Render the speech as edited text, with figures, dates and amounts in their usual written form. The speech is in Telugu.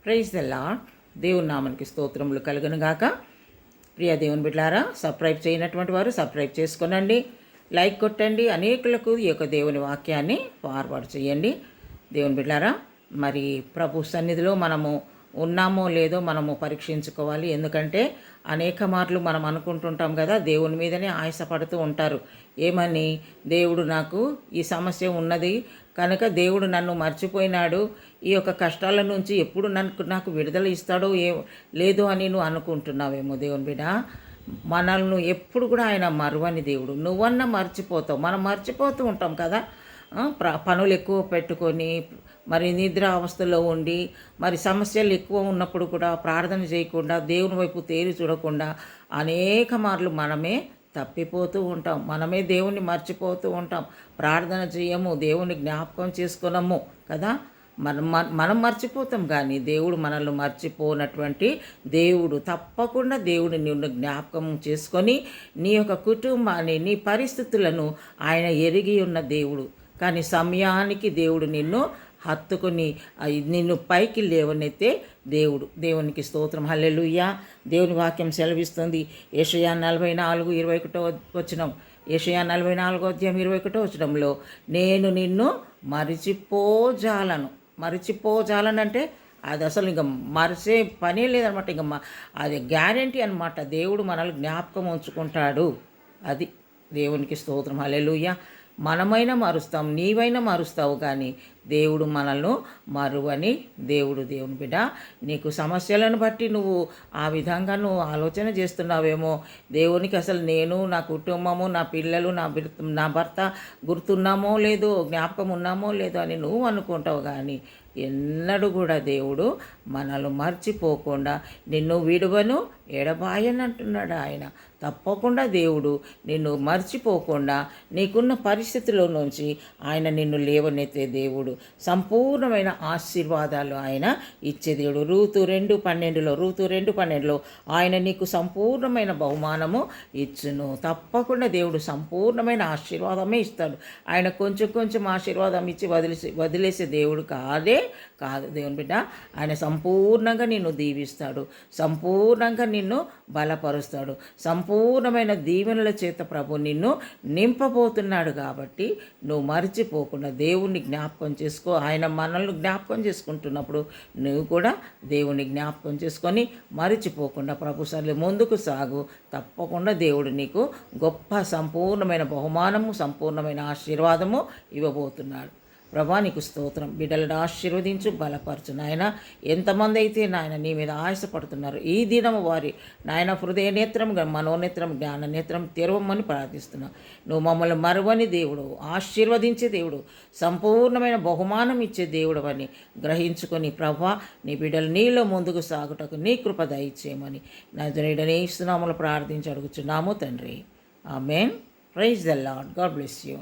Praise the lord. దేవుని నామానికి స్తోత్రములు కలుగును గాక. ప్రియ దేవుని బిడ్డలారా, సబ్స్క్రైబ్ చేయనటువంటి వారు సబ్స్క్రైబ్ చేసుకోనండి, లైక్ కొట్టండి, అనేకులకు ఈ యొక్క దేవుని వాక్యాన్ని ఫార్వర్డ్ చేయండి. దేవుని బిడ్డలారా, మరి ప్రభు సన్నిధిలో మనము ఉన్నామో లేదో మనము పరీక్షించుకోవాలి. ఎందుకంటే అనేక మార్లు మనం అనుకుంటుంటాం కదా, దేవుని మీదనే ఆయాసపడుతూ ఉంటారు. ఏమని, దేవుడు నాకు ఈ సమస్య ఉన్నది కనుక దేవుడు నన్ను మర్చిపోయినాడు, ఈ యొక్క కష్టాల నుంచి ఎప్పుడు నాకు విడుదల ఇస్తాడో లేదు అని నువ్వు అనుకుంటున్నావేమో. దేవుని బిడ్డ, మనల్ని ఎప్పుడు కూడా ఆయన మరువని దేవుడు. నువ్వన్నా మర్చిపోతావు, మనం మర్చిపోతూ ఉంటాం కదా. పనులు ఎక్కువ పెట్టుకొని మరి నిద్ర అవస్థలో ఉండి మరి సమస్యలు ఎక్కువ ఉన్నప్పుడు కూడా ప్రార్థన చేయకుండా దేవుని వైపు తేరి చూడకుండా అనేక మార్లు మనమే తప్పిపోతూ ఉంటాం, మనమే దేవుణ్ణి మర్చిపోతూ ఉంటాం, ప్రార్థన చేయము, దేవుని జ్ఞాపకం చేసుకున్నాము కదా. మనం మర్చిపోతాం, కానీ దేవుడు మనల్ని మర్చిపోనటువంటి దేవుడు. తప్పకుండా దేవుడు నిన్ను జ్ఞాపకం చేసుకొని నీ యొక్క కుటుంబాన్ని, నీ పరిస్థితులను ఆయన ఎరిగి ఉన్న దేవుడు. కానీ సమయానికి దేవుడు నిన్ను హత్తుకొని నిన్ను పైకి లేవనైతే దేవుడు. దేవునికి స్తోత్రం, హల్లెలూయా. దేవుని వాక్యం సెలవిస్తుంది. యెషయా 44:21 వచనం. యెషయా 44:21 నేను నిన్ను మరిచిపోజాలనంటే అది అసలు ఇంకా మరిచే పనే లేదనమాట. ఇంకా అది గ్యారంటీ అనమాట. దేవుడు మనల్ని జ్ఞాపకం ఉంచుకుంటాడు. అది దేవునికి స్తోత్రం, హల్లెలూయా. మనమైనా మారుస్తాం, నీవైనా మారుస్తావు, కానీ దేవుడు మనల్ని మరువని దేవుడు. దేవుని బిడ్డ, నీకు సమస్యలను బట్టి నువ్వు ఆ విధంగా నువ్వు ఆలోచన చేస్తున్నావేమో. దేవునికి అసలు నేను, నా కుటుంబము, నా పిల్లలు, నా భర్త గుర్తున్నామో లేదో, జ్ఞాపకం ఉన్నామో లేదో అని నువ్వు అనుకుంటావు, కానీ ఎన్నడూ కూడా దేవుడు మనల్ని మర్చిపోకుండా నిన్ను విడువను ఎడబాయని అంటున్నాడు ఆయన. తప్పకుండా దేవుడు నిన్ను మర్చిపోకుండా నీకున్న పరిస్థితిలో నుంచి ఆయన నిన్ను లేవనెత్తే దేవుడు. సంపూర్ణమైన ఆశీర్వాదాలు ఆయన ఇచ్చే దేవుడు. రూతు 2:12 ఆయన నీకు సంపూర్ణమైన బహుమానము ఇచ్చును. తప్పకుండా దేవుడు సంపూర్ణమైన ఆశీర్వాదమే ఇస్తాడు. ఆయన కొంచెం ఆశీర్వాదం ఇచ్చి వదిలేసే దేవుడు కాదు దేవుని బిడ్డ. ఆయన సంపూర్ణంగా నిన్ను దీవిస్తాడు, సంపూర్ణంగా నిన్ను బలపరుస్తాడు, సంపూర్ణమైన దీవెనల చేత ప్రభు నిన్ను నింపబోతున్నాడు. కాబట్టి నువ్వు మర్చిపోకుండా దేవుణ్ణి జ్ఞాపకం చేసుకో. ఆయన మనల్ని జ్ఞాపకం చేసుకుంటున్నప్పుడు నువ్వు కూడా దేవుని జ్ఞాపకం చేసుకొని మరిచిపోకుండా ప్రభు సర్లే ముందుకు సాగు. తప్పకుండా దేవుడు నీకు గొప్ప సంపూర్ణమైన బహుమానము, సంపూర్ణమైన ఆశీర్వాదము ఇవ్వబోతున్నాడు. ప్రభా, నీకు స్తోత్రం. బిడ్డలను ఆశీర్వదించు, బలపరచు నాయన. ఎంతమంది అయితే నాయన నీ మీద ఆశపడుతున్నారు, ఈ దినము వారి నాయన హృదయ నేత్రం, మనోనేత్రం, జ్ఞాన నేత్రం తెరవమని ప్రార్థిస్తున్నావు. నువ్వు మమ్మల్ని మరువని దేవుడు, ఆశీర్వదించే దేవుడు, సంపూర్ణమైన బహుమానం ఇచ్చే దేవుడు అని గ్రహించుకొని ప్రభా, నీ బిడ్డలు నీలో ముందుకు సాగుటకు నీ కృప దయచేయమని నజరేయుడనే యేసు నామములో ప్రార్థించి అడుగుచున్నాము తండ్రి. Amen. Praise the Lord. God bless you.